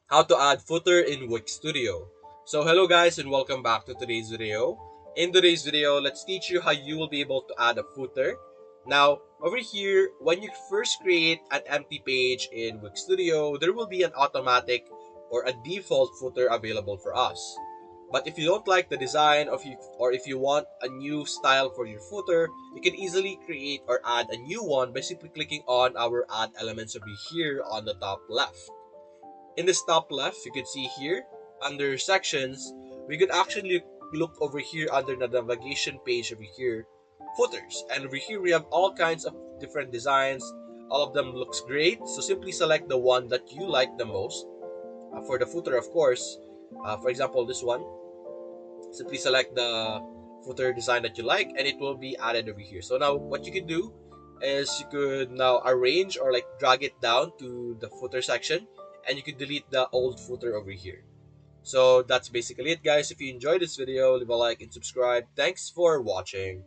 How to add footer in Wix Studio. So hello guys and welcome back to today's video. In today's video, let's teach you how you will be able to add a footer. Now, over here, when you first create an empty page in Wix Studio, there will be an automatic or a default footer available for us. But if you don't like the design of you, or if you want a new style for your footer, you can easily create or add a new one by simply clicking on our add elements over here on the top left. In this top left, you can see here, under sections, we could actually look over here under the navigation page over here, footers. And over here, we have all kinds of different designs. All of them looks great. So simply select the one that you like the most. For the footer, of course, for example, this one, simply select the footer design that you like and it will be added over here. So now what you can do is you could now arrange or like drag it down to the footer section and you could delete the old footer over here. So that's basically it guys. If you enjoyed this video, leave a like and subscribe. Thanks for watching.